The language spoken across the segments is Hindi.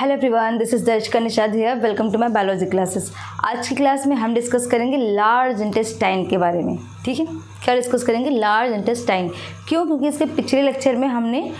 Hello everyone, this is Darshika Nishad here. Welcome to my biology classes. आज की क्लास में हम डिस्कस करेंगे लार्ज इंटेस्टाइन के बारे में। ठीक है, क्या डिस्कस करेंगे? Large intestine. क्यों? क्योंकि इसके पिछले लेक्चर में हमने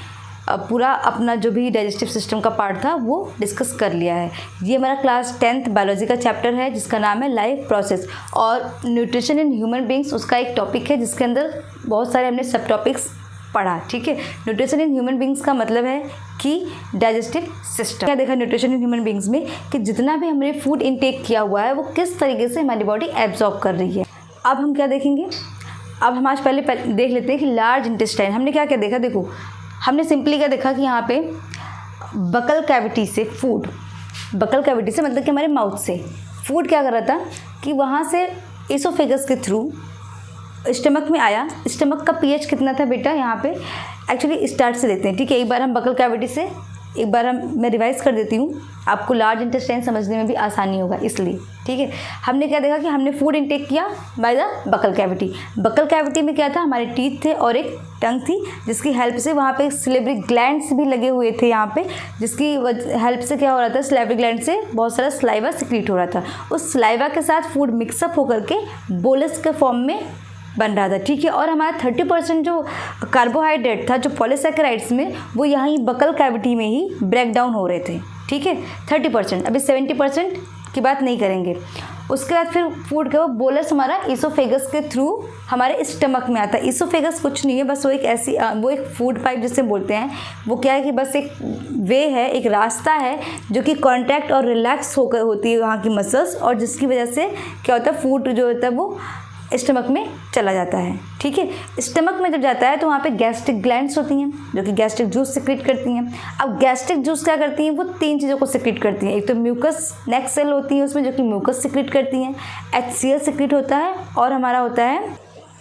पूरा अपना जो भी डाइजेस्टिव सिस्टम का पार्ट था वो डिस्कस कर लिया है। ये हमारा क्लास 10th बायोलॉजी का चैप्टर है जिसका नाम है लाइफ प्रोसेस, और न्यूट्रिशन इन ह्यूमन बींग्स उसका एक टॉपिक है जिसके अंदर बहुत सारे हमने सब टॉपिक्स पढ़ा। ठीक है, न्यूट्रिशन इन ह्यूमन बींग्स का मतलब है कि डाइजेस्टिव सिस्टम। क्या देखा न्यूट्रिशन इन ह्यूमन बींग्स में कि जितना भी हमने फूड इनटेक किया हुआ है वो किस तरीके से हमारी बॉडी एब्जॉर्ब कर रही है। अब हम क्या देखेंगे? अब हम आज पहले देख लेते हैं कि लार्ज इंटेस्टाइन हमने क्या क्या देखा। देखो, हमने सिंपली क्या देखा कि यहाँ पे बकल कैविटी से फूड, बकल कैविटी से मतलब कि हमारे माउथ से फूड क्या कर रहा था कि वहाँ से इसोफेगस के थ्रू स्टमक में आया। स्टमक का पीएच कितना था बेटा? यहाँ पे एक्चुअली स्टार्ट से लेते हैं। ठीक है, एक बार हम बकल कैविटी से, एक बार मैं रिवाइज कर देती हूँ, आपको लार्ज इंटेस्टाइन समझने में भी आसानी होगा इसलिए। ठीक है, हमने क्या देखा कि हमने फूड इनटेक किया by the buccal cavity. Buccal cavity में क्या था? हमारे टीथ थे और एक टंग थी जिसकी हेल्प से वहाँ पे सिलेवरी ग्लैंड्स भी लगे हुए थे यहाँ पे, जिसकी हेल्प से क्या हो रहा था? सिलेवरी ग्लैंड से बहुत सारा स्लाइवा सिक्रीट हो रहा था। उस स्लाइवा के साथ फूड मिक्सअप होकर के बोलस के फॉर्म में बन रहा था। ठीक है, और हमारा 30% जो कार्बोहाइड्रेट था जो पॉलीसैकेराइड्स में वो यहाँ बकल कैविटी में ही ब्रेक डाउन हो रहे थे। ठीक है, 30%। अभी 70% की बात नहीं करेंगे। उसके बाद फिर फूड का वो बोलस हमारा इसोफेगस के थ्रू हमारे स्टमक में आता है। इसोफेगस कुछ नहीं है, बस वो एक ऐसी वो एक फूड पाइप जिसे बोलते हैं। वो क्या है कि बस एक वे है, एक रास्ता है जो कि कॉन्ट्रैक्ट और रिलैक्स होकर होती है वहाँ की मसल्स, और जिसकी वजह से क्या होता है फूड जो होता है वो स्टमक में चला जाता है। ठीक है, स्टमक में जब जाता है तो वहाँ पे गैस्ट्रिक ग्लैंड्स होती हैं जो कि गैस्ट्रिक जूस सिक्रीट करती हैं। अब गैस्ट्रिक जूस क्या करती हैं? वो 3 चीज़ों को सिक्रीट करती हैं। एक तो म्यूकस नेक सेल होती है उसमें जो कि म्यूकस सिक्रीट करती हैं, HCl सिक्रीट होता है, और हमारा होता है,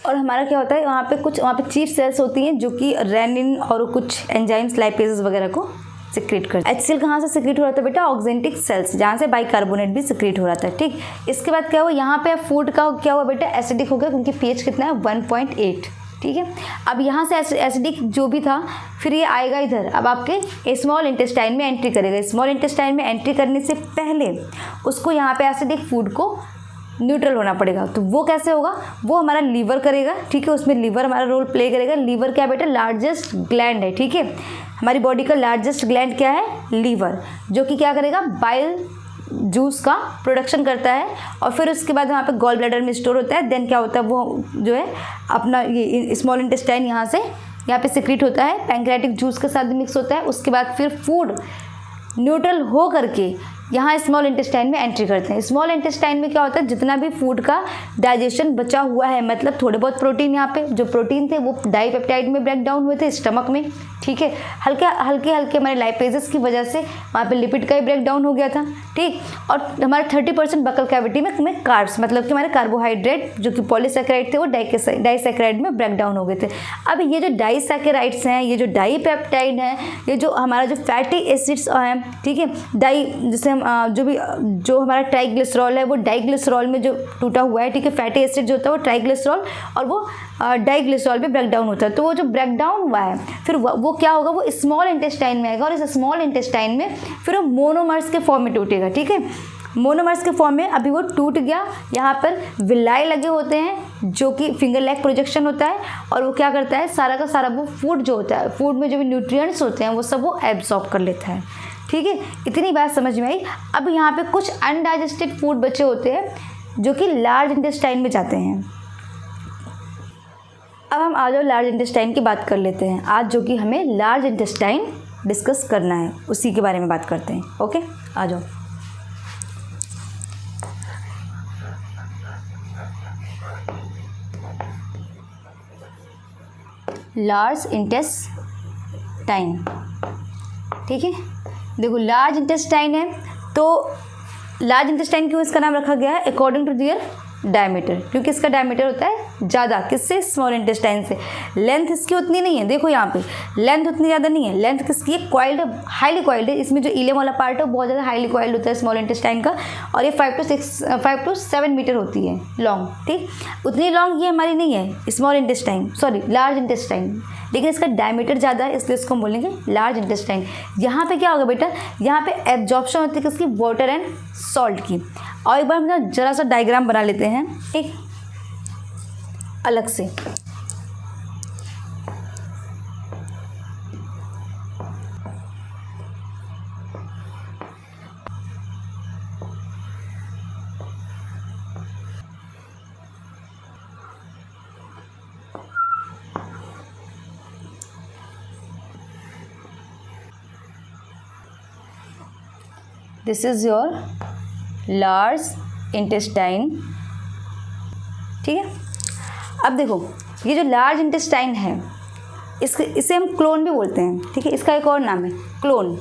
और हमारा क्या होता है वहाँ पे चीफ सेल्स होती हैं जो कि रेनिन और कुछ एंजाइम्स लाइपेजेस वगैरह को सिक्रीट करते हैं। HCl कहाँ से सिक्रीट हो रहा था बेटा? ऑक्जेंटिक सेल्स, जहाँ से बाइकार्बोनेट भी सिक्रीट हो रहा था। ठीक, इसके बाद क्या हुआ? यहाँ पे फूड का क्या हुआ बेटा? एसिडिक हो गया क्योंकि pH कितना है? 1.8। ठीक है, अब यहाँ से एसिडिक जो भी था फिर ये आएगा इधर, अब आपके स्मॉल इंटेस्टाइन में एंट्री करेगा। स्मॉल इंटेस्टाइन में एंट्री करने से पहले उसको यहाँ पे एसिडिक फूड को न्यूट्रल होना पड़ेगा। तो वो कैसे होगा? वो हमारा लीवर करेगा। ठीक है, उसमें लीवर हमारा रोल प्ले करेगा। लीवर क्या बेटा? लार्जेस्ट ग्लैंड है। ठीक है, हमारी बॉडी का लार्जेस्ट ग्लैंड क्या है? लीवर, जो कि क्या करेगा? बाइल जूस का प्रोडक्शन करता है, और फिर उसके बाद वहाँ पे गॉल ब्लैडर में स्टोर होता है। देन क्या होता है? वो जो है अपना ये स्मॉल इंटेस्टाइन यहाँ पे सिक्रीट होता है, पैंक्रियाटिक जूस के साथ मिक्स होता है। उसके बाद फिर फूड न्यूट्रल हो करके यहाँ स्मॉल इंटेस्टाइन में एंट्री करते हैं। स्मॉल इंटेस्टाइन में क्या होता है? जितना भी फूड का डाइजेशन बचा हुआ है, मतलब थोड़े बहुत प्रोटीन, यहाँ पे जो प्रोटीन थे वो डाइपेप्टाइड में ब्रेक डाउन हुए थे स्टमक में। ठीक है, हल्के हल्के हमारे लाइपेजेस की वजह से वहाँ पे लिपिड का ही ब्रेक डाउन हो गया था। ठीक, और हमारे 30% बकल कैविटी में कार्ब्स, मतलब कि हमारे कार्बोहाइड्रेट जो कि पॉलीसैकेराइड थे वो डाइसैकेराइड में ब्रेक डाउन हो गए थे। अब ये जो डाइसैकेराइड्स हैं, ये जो डाइपेप्टाइड हैं, ये जो हमारा जो फैटी एसिड्स हैं, ठीक है, जिसे हम जो हमारा ट्राइग्लिसरॉल है वो डाइग्लिसरॉल में जो टूटा हुआ है। ठीक है, फैटी एसिड जो होता है वो ट्राइग्लिसरॉल और वो डाइग्लिसरॉल पे ब्रेक डाउन होता है। तो वो जो ब्रेक डाउन हुआ है फिर वो क्या होगा? वो स्मॉल इंटेस्टाइन में आएगा, और इस स्मॉल इंटेस्टाइन में फिर वो मोनोमर्स के फॉर्म में टूटेगा। ठीक है, मोनोमर्स के फॉर्म में अभी वो टूट गया। यहाँ पर विलाई लगे होते हैं जो कि फिंगर लेग प्रोजेक्शन होता है, और वो क्या करता है? सारा का सारा वो फूड जो होता है, फूड में जो भी न्यूट्रिएंट्स होते हैं वो सब वो एब्जॉर्ब कर लेता है। ठीक है, इतनी बात समझ में आई। अब यहाँ पे कुछ अनडाइजेस्टेड फूड बचे होते हैं जो कि लार्ज इंटेस्टाइन में जाते हैं। अब हम आ जाओ लार्ज इंटेस्टाइन की बात कर लेते हैं आज, जो कि हमें लार्ज इंटेस्टाइन डिस्कस करना है, उसी के बारे में बात करते हैं। ओके, आ जाओ। लार्ज इंटेस्टाइन, ठीक है, देखो लार्ज इंटेस्टाइन है तो लार्ज इंटेस्टाइन क्यों इसका नाम रखा गया है? अकॉर्डिंग टू दियर डायमीटर, क्योंकि इसका डायमीटर होता है ज़्यादा, किससे? स्मॉल इंटेस्टाइन से। लेंथ इसकी उतनी नहीं है, देखो यहाँ पे लेंथ उतनी ज़्यादा नहीं है, लेंथ किसकी है? कॉइल्ड, हाईली कॉइल्ड है। इसमें जो इलियम वाला पार्ट है वो बहुत ज़्यादा हाईली कॉइल्ड होता है स्मॉल इंटेस्टाइन का, और ये 5 to 7 मीटर होती है लॉन्ग, ठीक। उतनी लॉन्ग ये हमारी नहीं है small intestine, sorry large intestine, लेकिन इसका डायमीटर ज़्यादा है, इसलिए इसको हम बोलेंगे लार्ज इंटेस्टाइन। यहाँ पे क्या होगा बेटा? यहाँ पे एब्जॉर्प्शन होती है किसकी? वाटर एंड सॉल्ट की। और एक बार हम ना जरा सा डायग्राम बना लेते हैं एक अलग से। This is your large intestine, ठीक है। अब देखो ये जो लार्ज इंटेस्टाइन है इसे हम क्लोन भी बोलते हैं, ठीक है। इसका एक और नाम है क्लोन।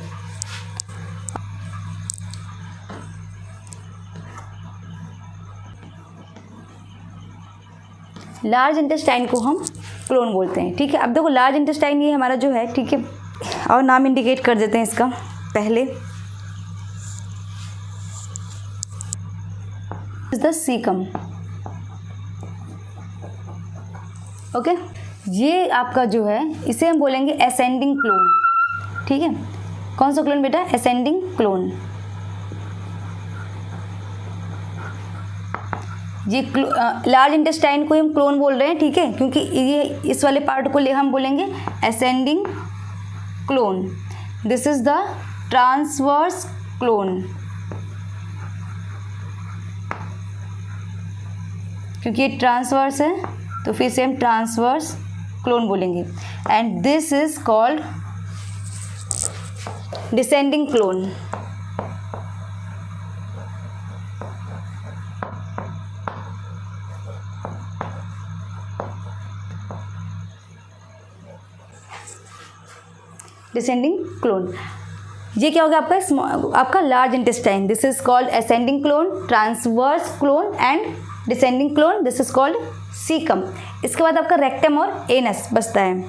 लार्ज इंटेस्टाइन को हम क्लोन बोलते हैं, ठीक है। अब देखो लार्ज इंटेस्टाइन ये हमारा जो है, ठीक है, और नाम इंडिकेट कर देते हैं इसका पहले। Is the caecum, okay. ये आपका जो है इसे हम बोलेंगे असेंडिंग क्लोन, ठीक है। कौन सा क्लोन बेटा? Ascending clone. ये लार्ज इंटेस्टाइन को हम क्लोन बोल रहे हैं, ठीक है, क्योंकि ये इस वाले पार्ट को ले हम बोलेंगे ascending clone. This is the transverse clone, क्योंकि ये ट्रांसवर्स है तो फिर से हम ट्रांसवर्स क्लोन बोलेंगे। And this is called descending clone. Descending clone, ये क्या होगा आपका large intestine. This is called ascending colon, transverse colon and descending colon. This is called caecum. इसके बाद आपका रेक्टम और एनस बचता है।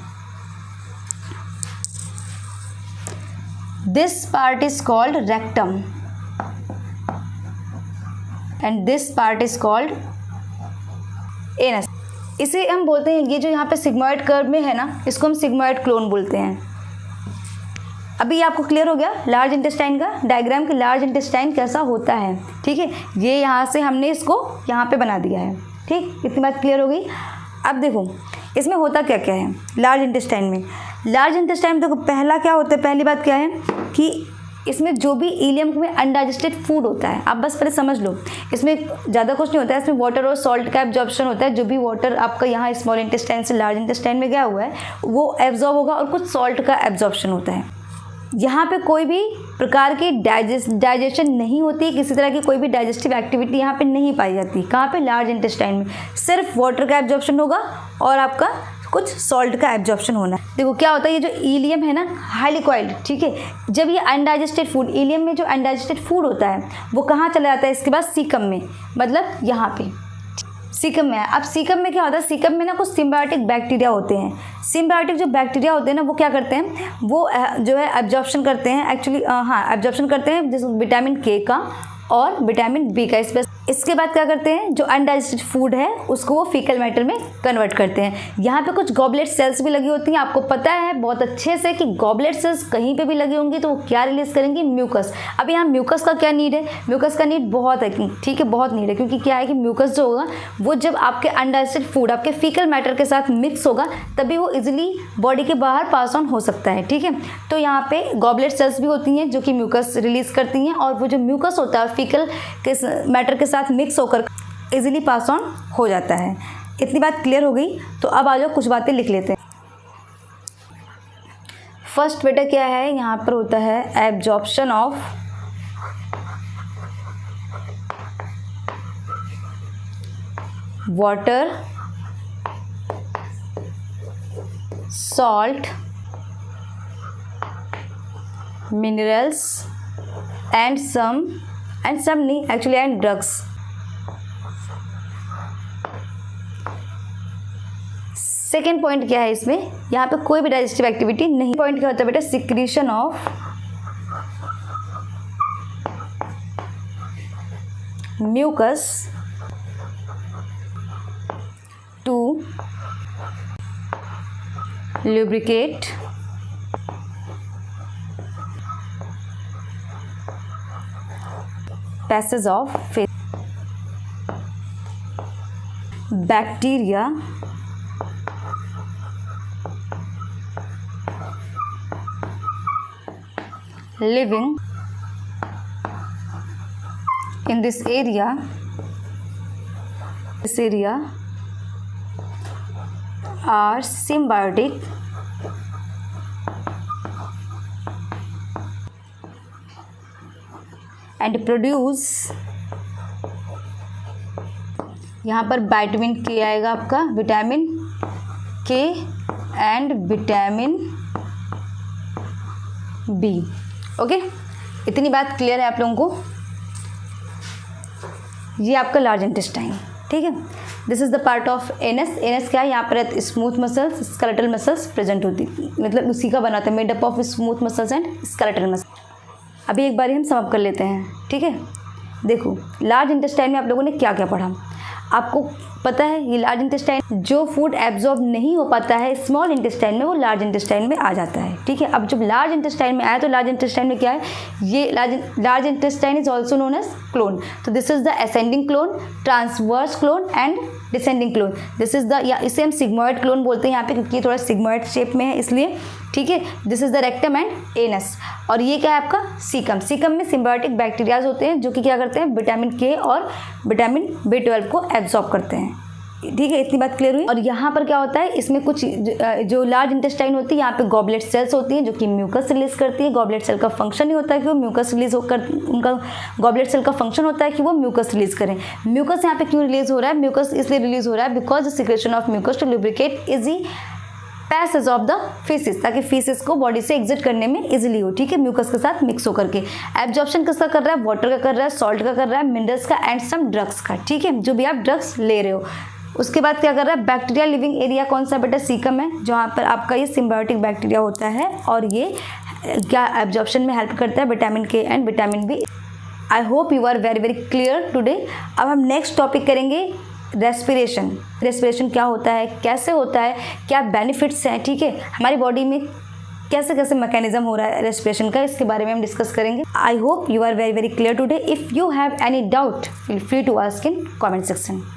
This part is called rectum and this part is called anus. इसे हम बोलते हैं, ये जो यहाँ पे सिग्मॉइड कर्व में है ना, इसको हम सिग्मॉइड क्लोन बोलते हैं। अभी ये आपको क्लियर हो गया लार्ज इंटेस्टाइन का डायग्राम कि लार्ज इंटेस्टाइन कैसा होता है, ठीक है। ये यहाँ से हमने इसको यहाँ पे बना दिया है, ठीक। इतनी बात क्लियर हो गई। अब देखो इसमें होता क्या क्या है लार्ज इंटेस्टाइन में। लार्ज इंटेस्टाइन में देखो पहला क्या होता है, पहली बात क्या है कि इसमें जो भी इलियम में अनडाइजेस्टेड फूड होता है, आप बस पहले समझ लो, इसमें ज़्यादा कुछ नहीं होता है। इसमें वाटर और सॉल्ट का एब्जॉर्प्शन होता है। जो भी वाटर आपका यहाँ स्मॉल इंटेस्टाइन से लार्ज इंटेस्टाइन में गया हुआ है वो एब्जॉर्ब होगा, और कुछ सॉल्ट का एब्जॉर्प्शन होता है। यहाँ पे कोई भी प्रकार की डाइजेशन नहीं होती, किसी तरह की कोई भी डाइजेस्टिव एक्टिविटी यहाँ पे नहीं पाई जाती। कहाँ पे? लार्ज इंटेस्टाइन में। सिर्फ वाटर का एब्जॉर्प्शन होगा और आपका कुछ सॉल्ट का एब्जॉर्प्शन होना है। देखो क्या होता है, ये जो इलियम है ना हाईली कॉइल्ड, ठीक है, जब ये अनडाइजेस्टेड फूड, इलियम में जो अनडाइजेस्टेड फूड होता है वो कहाँ चला जाता है? इसके बाद सीकम में, मतलब यहाँ पे सीकम में है। अब सीकम में क्या होता है, सीकम में ना कुछ सिम्बायोटिक बैक्टीरिया होते हैं। सिम्बायोटिक जो बैक्टीरिया होते हैं ना वो क्या करते हैं, वो जो है एब्जॉर्प्शन करते हैं, एक्चुअली एब्जॉर्प्शन करते हैं जैसे विटामिन के का और विटामिन बी का। इसके बाद क्या करते हैं, जो अनडाइजेस्टेड फूड है उसको वो फीकल मैटर में कन्वर्ट करते हैं। यहाँ पे कुछ गॉबलेट सेल्स भी लगी होती हैं। आपको पता है बहुत अच्छे से कि गॉबलेट सेल्स कहीं पे भी लगी होंगी तो वो क्या रिलीज करेंगी? म्यूकस। अब यहाँ म्यूकस का क्या नीड है? म्यूकस का नीड बहुत है, ठीक है, बहुत नीड है, क्योंकि क्या है कि म्यूकस जो होगा वो जब आपके अनडाइजेस्टेड फूड आपके फीकल मैटर के साथ मिक्स होगा तभी वो इजिली बॉडी के बाहर पास ऑन हो सकता है, ठीक है। तो यहाँ पे गॉबलेट सेल्स भी होती हैं जो कि म्यूकस रिलीज करती हैं, और वो जो म्यूकस होता है फीकल के मैटर के साथ मिक्स होकर इजीली पास ऑन हो जाता है। इतनी बात क्लियर हो गई। तो अब आ जाओ कुछ बातें लिख लेते हैं। फर्स्ट बेटा क्या है, यहाँ पर होता है absorption of water, salt, minerals and some नहीं actually and drugs. Second point क्या है इसमें, यहाँ पे कोई भी डाइजेस्टिव एक्टिविटी नहीं। पॉइंट क्या होता है बेटा, secretion of mucus to lubricate passage of bacteria living in this area are symbiotic and produce, यहाँ पर विटामिन के आएगा आपका, vitamin K and vitamin B. Okay, इतनी बात क्लियर है आप लोगों को। ये आपका लार्ज इंटेस्टाइन, ठीक है। This is the part of NS. NS क्या है, यहाँ पर smooth muscles, skeletal muscles present होती, मतलब उसी का बनाता है, made up of smooth muscles and skeletal muscles. अभी एक बार हम सम अप कर लेते हैं, ठीक है। देखो लार्ज इंटेस्टाइन में आप लोगों ने क्या क्या पढ़ा, आपको पता है ये लार्ज इंटेस्टाइन जो फूड एब्जॉर्ब नहीं हो पाता है स्मॉल इंटेस्टाइन में, वो लार्ज इंटेस्टाइन में आ जाता है, ठीक है। अब जब लार्ज इंटेस्टाइन में आया तो लार्ज इंटेस्टाइन में क्या है, ये large intestine is also known as colon. तो this is the ascending colon, transverse colon and descending colon. This is the, या इसे हम सिग्मोइड क्लोन बोलते हैं यहाँ पे, क्योंकि ये थोड़ा सिग्मोइड शेप में है इसलिए, ठीक है। This is the rectum and anus. और ये क्या है आपका सीकम। सीकम में सिम्बायोटिक बैक्टीरियाज होते हैं जो कि क्या करते हैं, विटामिन के और विटामिन B12 को एब्जॉर्ब करते हैं, ठीक है। इतनी बात क्लियर हुई। और यहाँ पर क्या होता है, इसमें कुछ जो लार्ज इंटेस्टाइन होती है, यहाँ पे गॉबलेट सेल्स होती हैं जो कि म्यूकस रिलीज करती है। गॉबलेट सेल का फंक्शन ही होता है कि वो म्यूकस रिलीज होकर, उनका गॉबलेट सेल का फंक्शन होता है कि वो म्यूकस रिलीज करें। म्यूकस यहाँ पे क्यों रिलीज हो रहा है, म्यूकस इसलिए रिलीज हो रहा है because the secretion of mucus to lubricate easy passage of the faeces, ताकि फीसिस को बॉडी से एग्जिट करने में इजीली हो, ठीक है, म्यूकस के साथ मिक्स होकर के। एब्जॉर्प्शन किसका कर रहा है, वाटर का कर रहा है, सॉल्ट का कर रहा है, मिनरल्स का एंड सम ड्रग्स का, ठीक है, जो भी आप ड्रग्स ले रहे हो। उसके बाद क्या कर रहा है, बैक्टीरिया लिविंग एरिया कौन सा बेटा, सीकम है, जहाँ पर आपका ये सिम्बायोटिक बैक्टीरिया होता है और ये क्या एब्जॉर्प्शन में हेल्प करता है vitamin K and vitamin B. I hope you are very very clear today. अब हम नेक्स्ट टॉपिक करेंगे रेस्पिरेशन। रेस्पिरेशन क्या होता है, कैसे होता है, क्या बेनिफिट्स हैं, ठीक है, हमारी बॉडी में कैसे कैसे मैकेनिज्म हो रहा है रेस्पिरेशन का, इसके बारे में हम डिस्कस करेंगे। I hope you are very very clear today. If you have any doubt feel free to ask in comment section.